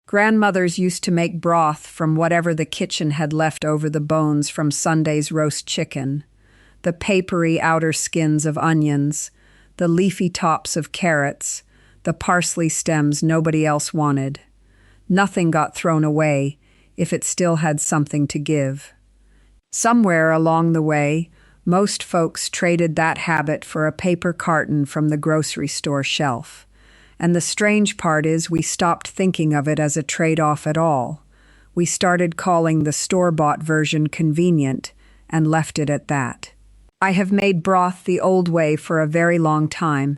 Grandmothers used to make broth from whatever the kitchen had left over the bones from Sunday's roast chicken, the papery outer skins of onions, the leafy tops of carrots, the parsley stems nobody else wanted. Nothing got thrown away if it still had something to give. Somewhere along the way, most folks traded that habit for a paper carton from the grocery store shelf. And the strange part is we stopped thinking of it as a trade-off at all. We started calling the store-bought version convenient and left it at that. I have made broth the old way for a very long time,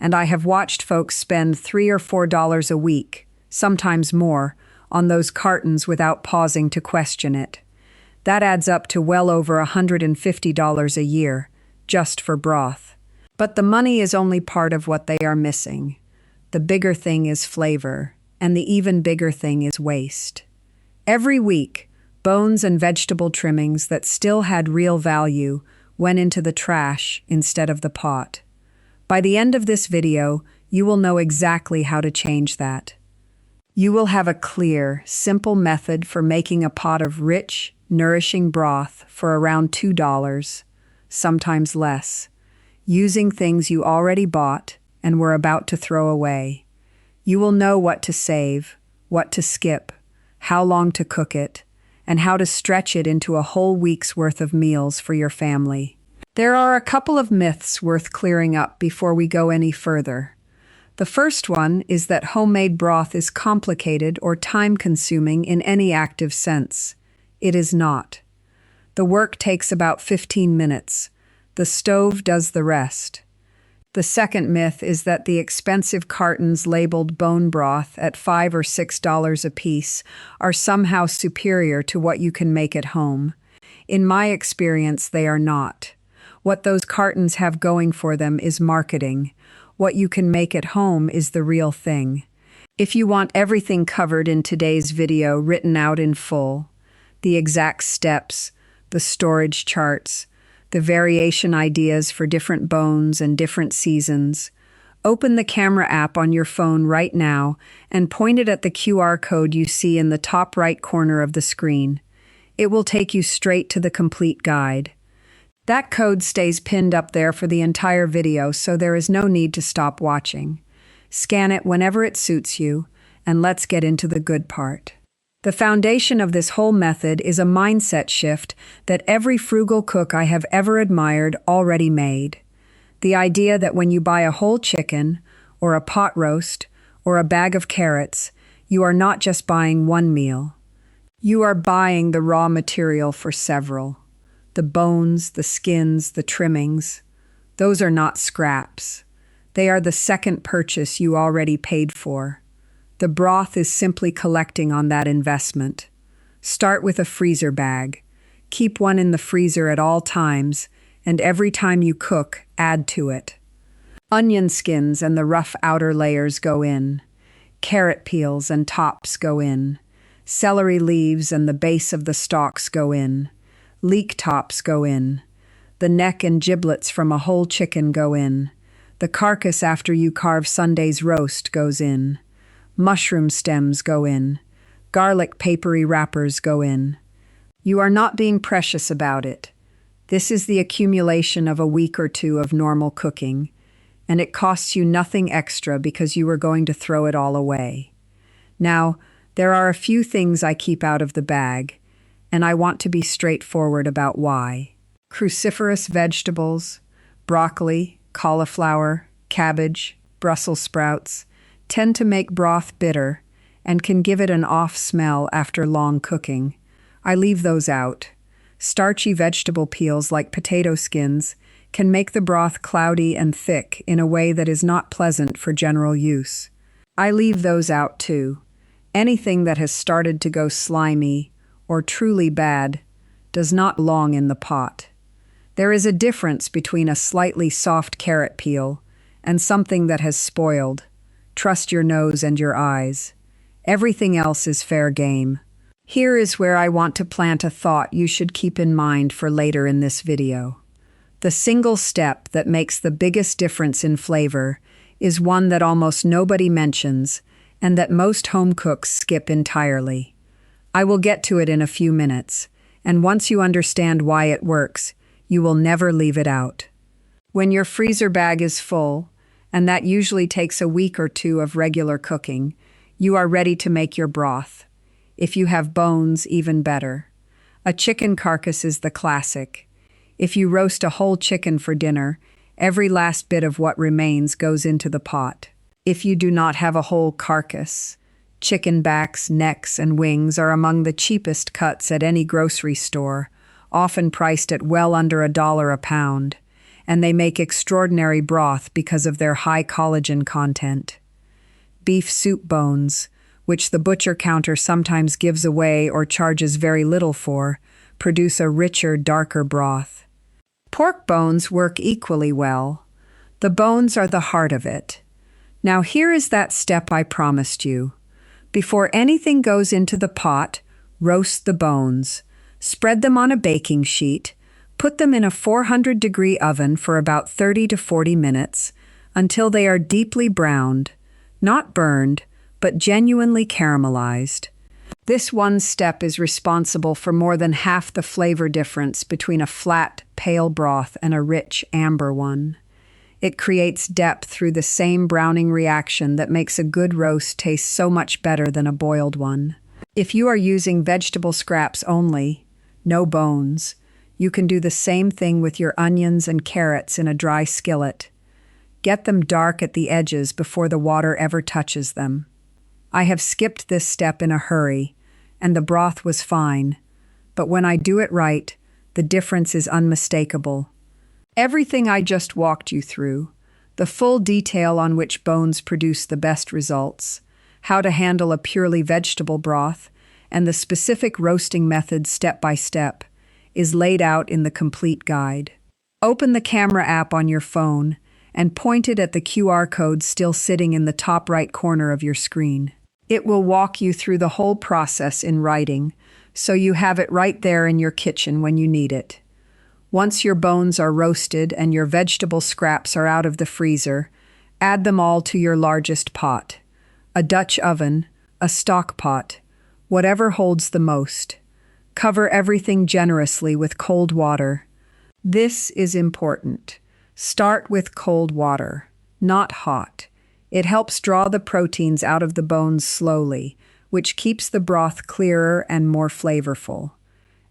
and I have watched folks spend $3 or $4 a week, sometimes more, on those cartons without pausing to question it. That adds up to well over $150 a year, just for broth. But the money is only part of what they are missing. The bigger thing is flavor, and the even bigger thing is waste. Every week, bones and vegetable trimmings that still had real value went into the trash instead of the pot. By the end of this video, you will know exactly how to change that. You will have a clear, simple method for making a pot of rich, nourishing broth for around $2, sometimes less, using things you already bought and were about to throw away. You will know what to save, what to skip, how long to cook it, and how to stretch it into a whole week's worth of meals for your family. There are a couple of myths worth clearing up before we go any further. The first one is that homemade broth is complicated or time-consuming in any active sense. It is not. The work takes about 15 minutes. The stove does the rest. The second myth is that the expensive cartons labeled bone broth at $5 or $6 a piece are somehow superior to what you can make at home. In my experience, they are not. What those cartons have going for them is marketing. What you can make at home is the real thing. If you want everything covered in today's video written out in full, the exact steps, the storage charts, the variation ideas for different bones and different seasons, open the camera app on your phone right now and point it at the QR code you see in the top right corner of the screen. It will take you straight to the complete guide. That code stays pinned up there for the entire video, so there is no need to stop watching. Scan it whenever it suits you, and let's get into the good part. The foundation of this whole method is a mindset shift that every frugal cook I have ever admired already made. The idea that when you buy a whole chicken, or a pot roast, or a bag of carrots, you are not just buying one meal. You are buying the raw material for several. The bones, the skins, the trimmings. Those are not scraps. They are the second purchase you already paid for. The broth is simply collecting on that investment. Start with a freezer bag. Keep one in the freezer at all times, and every time you cook, add to it. Onion skins and the rough outer layers go in. Carrot peels and tops go in. Celery leaves and the base of the stalks go in. Leek tops go in. The neck and giblets from a whole chicken go in. The carcass after you carve Sunday's roast goes in. Mushroom stems go in. Garlic papery wrappers go in. You are not being precious about it. This is the accumulation of a week or two of normal cooking, and it costs you nothing extra because you are going to throw it all away. Now, there are a few things I keep out of the bag, and I want to be straightforward about why. Cruciferous vegetables, broccoli, cauliflower, cabbage, Brussels sprouts, tend to make broth bitter and can give it an off smell after long cooking. I leave those out. Starchy vegetable peels like potato skins can make the broth cloudy and thick in a way that is not pleasant for general use. I leave those out too. Anything that has started to go slimy or truly bad does not belong in the pot. There is a difference between a slightly soft carrot peel and something that has spoiled. Trust your nose and your eyes. Everything else is fair game. Here is where I want to plant a thought you should keep in mind for later in this video. The single step that makes the biggest difference in flavor is one that almost nobody mentions, and that most home cooks skip entirely. I will get to it in a few minutes, and once you understand why it works, you will never leave it out. When your freezer bag is full, and that usually takes a week or two of regular cooking, you are ready to make your broth. If you have bones, even better. A chicken carcass is the classic. If you roast a whole chicken for dinner, every last bit of what remains goes into the pot. If you do not have a whole carcass, chicken backs, necks, and wings are among the cheapest cuts at any grocery store, often priced at well under $1 a pound, and they make extraordinary broth because of their high collagen content. Beef soup bones, which the butcher counter sometimes gives away or charges very little for, produce a richer, darker broth. Pork bones work equally well. The bones are the heart of it. Now here is that step I promised you. Before anything goes into the pot, roast the bones. Spread them on a baking sheet. Put them in a 400-degree oven for about 30 to 40 minutes until they are deeply browned, not burned, but genuinely caramelized. This one step is responsible for more than half the flavor difference between a flat, pale broth and a rich, amber one. It creates depth through the same browning reaction that makes a good roast taste so much better than a boiled one. If you are using vegetable scraps only, no bones, you can do the same thing with your onions and carrots in a dry skillet. Get them dark at the edges before the water ever touches them. I have skipped this step in a hurry, and the broth was fine, but when I do it right, the difference is unmistakable. Everything I just walked you through, the full detail on which bones produce the best results, how to handle a purely vegetable broth, and the specific roasting method step by step, is laid out in the complete guide. Open the camera app on your phone and point it at the QR code still sitting in the top right corner of your screen. It will walk you through the whole process in writing, so you have it right there in your kitchen when you need it. Once your bones are roasted and your vegetable scraps are out of the freezer, add them all to your largest pot. A Dutch oven, a stock pot, whatever holds the most. Cover everything generously with cold water. This is important. Start with cold water, not hot. It helps draw the proteins out of the bones slowly, which keeps the broth clearer and more flavorful.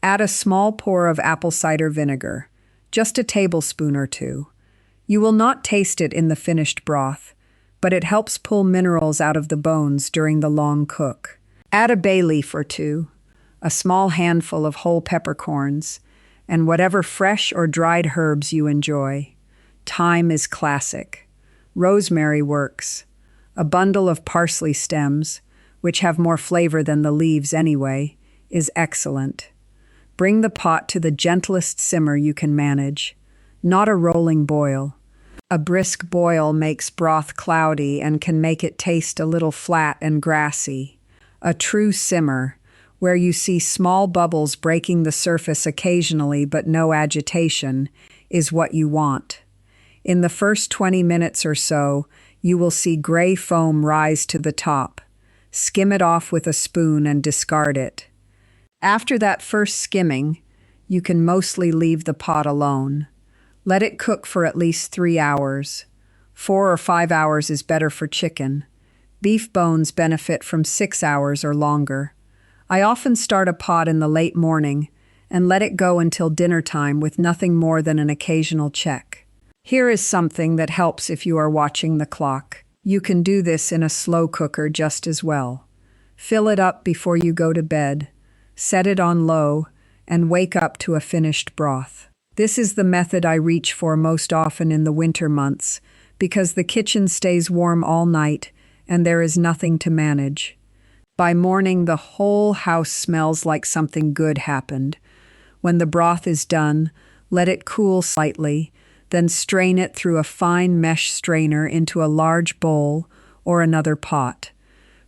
Add a small pour of apple cider vinegar, just a tablespoon or two. You will not taste it in the finished broth, but it helps pull minerals out of the bones during the long cook. Add a bay leaf or two, a small handful of whole peppercorns, and whatever fresh or dried herbs you enjoy. Thyme is classic. Rosemary works. A bundle of parsley stems, which have more flavor than the leaves anyway, is excellent. Bring the pot to the gentlest simmer you can manage, not a rolling boil. A brisk boil makes broth cloudy and can make it taste a little flat and grassy. A true simmer, where you see small bubbles breaking the surface occasionally but no agitation, is what you want. In the first 20 minutes or so, you will see gray foam rise to the top. Skim it off with a spoon and discard it. After that first skimming, you can mostly leave the pot alone. Let it cook for at least 3 hours. 4 or 5 hours is better for chicken. Beef bones benefit from 6 hours or longer. I often start a pot in the late morning and let it go until dinner time with nothing more than an occasional check. Here is something that helps if you are watching the clock. You can do this in a slow cooker just as well. Fill it up before you go to bed. Set it on low, and wake up to a finished broth. This is the method I reach for most often in the winter months, because the kitchen stays warm all night, and there is nothing to manage. By morning, the whole house smells like something good happened. When the broth is done, let it cool slightly, then strain it through a fine mesh strainer into a large bowl or another pot.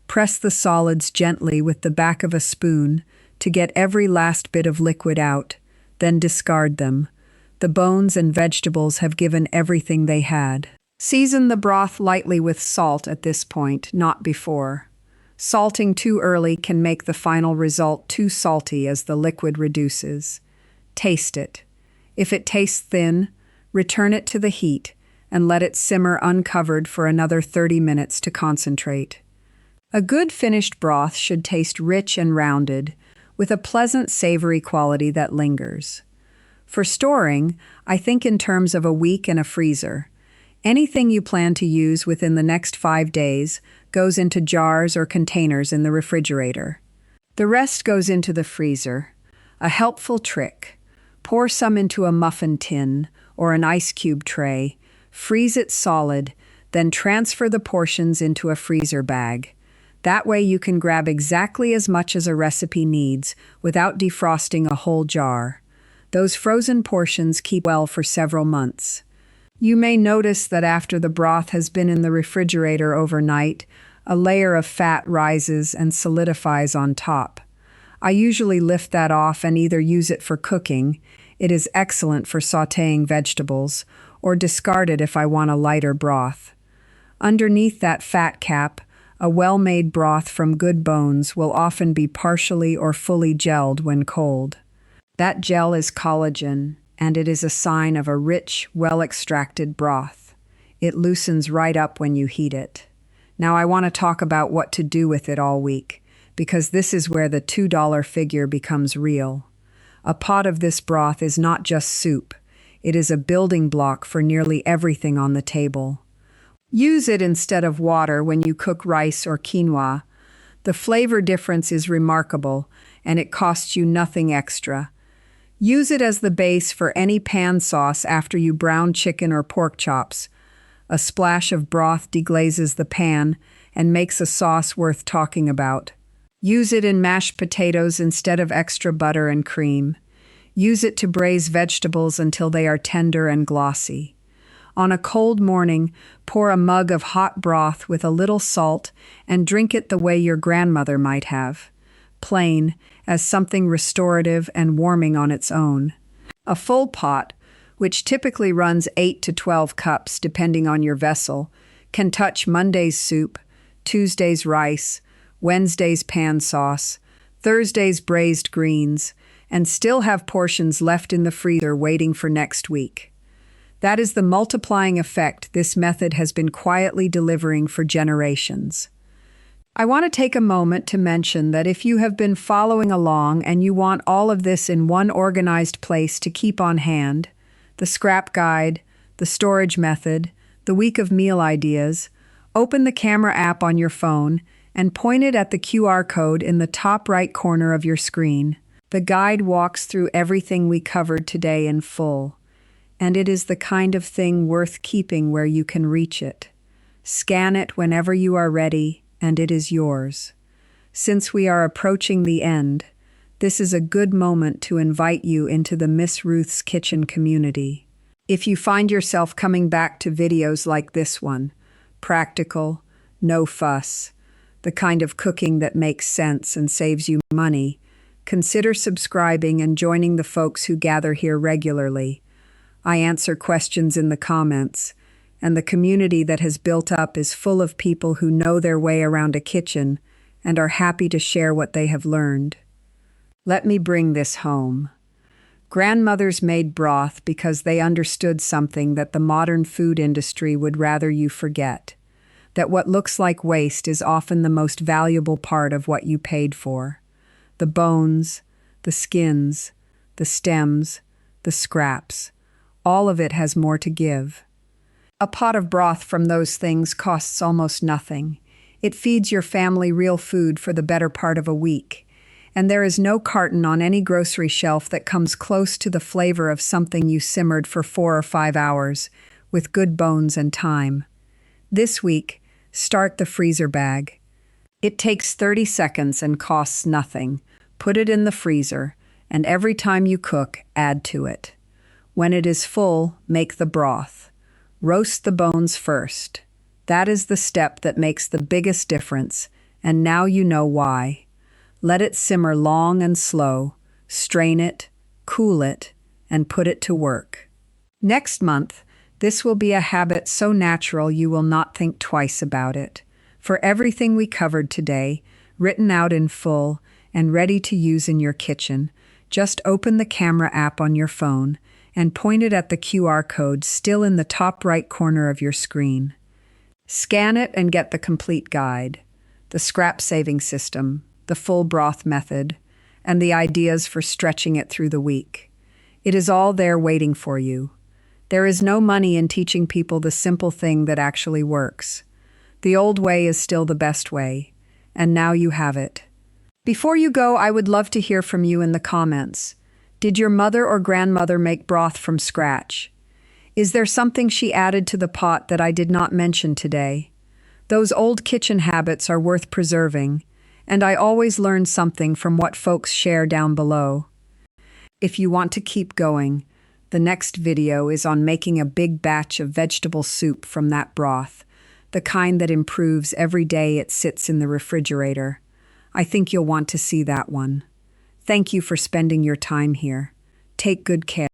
Press the solids gently with the back of a spoon to get every last bit of liquid out, then discard them. The bones and vegetables have given everything they had. Season the broth lightly with salt at this point, not before. Salting too early can make the final result too salty as the liquid reduces. Taste it. If it tastes thin, return it to the heat and let it simmer uncovered for another 30 minutes to concentrate. A good finished broth should taste rich and rounded, with a pleasant savory quality that lingers. For storing, I think in terms of a week in a freezer. Anything you plan to use within the next 5 days goes into jars or containers in the refrigerator. The rest goes into the freezer. A helpful trick: pour some into a muffin tin or an ice cube tray, freeze it solid, then transfer the portions into a freezer bag. That way you can grab exactly as much as a recipe needs without defrosting a whole jar. Those frozen portions keep well for several months. You may notice that after the broth has been in the refrigerator overnight, a layer of fat rises and solidifies on top. I usually lift that off and either use it for cooking — it is excellent for sautéing vegetables — or discard it if I want a lighter broth. Underneath that fat cap, a well-made broth from good bones will often be partially or fully gelled when cold. That gel is collagen, and it is a sign of a rich, well-extracted broth. It loosens right up when you heat it. Now I want to talk about what to do with it all week, because this is where the $2 figure becomes real. A pot of this broth is not just soup. It is a building block for nearly everything on the table. Use it instead of water when you cook rice or quinoa. The flavor difference is remarkable, and it costs you nothing extra. Use it as the base for any pan sauce after you brown chicken or pork chops. A splash of broth deglazes the pan and makes a sauce worth talking about. Use it in mashed potatoes instead of extra butter and cream. Use it to braise vegetables until they are tender and glossy. On a cold morning, pour a mug of hot broth with a little salt and drink it the way your grandmother might have. Plain, as something restorative and warming on its own. A full pot, which typically runs 8 to 12 cups depending on your vessel, can touch Monday's soup, Tuesday's rice, Wednesday's pan sauce, Thursday's braised greens, and still have portions left in the freezer waiting for next week. That is the multiplying effect this method has been quietly delivering for generations. I want to take a moment to mention that if you have been following along and you want all of this in one organized place to keep on hand, the scrap guide, the storage method, the week of meal ideas, open the camera app on your phone and point it at the QR code in the top right corner of your screen. The guide walks through everything we covered today in full, and it is the kind of thing worth keeping where you can reach it. Scan it whenever you are ready, and it is yours. Since we are approaching the end, this is a good moment to invite you into the Miss Ruth's Kitchen community. If you find yourself coming back to videos like this one, practical, no fuss, the kind of cooking that makes sense and saves you money, consider subscribing and joining the folks who gather here regularly. I answer questions in the comments, and the community that has built up is full of people who know their way around a kitchen and are happy to share what they have learned. Let me bring this home. Grandmothers made broth because they understood something that the modern food industry would rather you forget: that what looks like waste is often the most valuable part of what you paid for. The bones, the skins, the stems, the scraps, all of it has more to give. A pot of broth from those things costs almost nothing. It feeds your family real food for the better part of a week, and there is no carton on any grocery shelf that comes close to the flavor of something you simmered for 4 or 5 hours, with good bones and thyme. This week, start the freezer bag. It takes 30 seconds and costs nothing. Put it in the freezer, and every time you cook, add to it. When it is full, make the broth. Roast the bones first. That is the step that makes the biggest difference, and now you know why. Let it simmer long and slow, strain it, cool it, and put it to work. Next month, this will be a habit so natural you will not think twice about it. For everything we covered today, written out in full and ready to use in your kitchen. Just open the camera app on your phone and point it at the QR code still in the top right corner of your screen. Scan it and get the complete guide, the scrap saving system, the full broth method, and the ideas for stretching it through the week. It is all there waiting for you. There is no money in teaching people the simple thing that actually works. The old way is still the best way, and now you have it. Before you go, I would love to hear from you in the comments. Did your mother or grandmother make broth from scratch? Is there something she added to the pot that I did not mention today? Those old kitchen habits are worth preserving, and I always learn something from what folks share down below. If you want to keep going, the next video is on making a big batch of vegetable soup from that broth, the kind that improves every day it sits in the refrigerator. I think you'll want to see that one. Thank you for spending your time here. Take good care.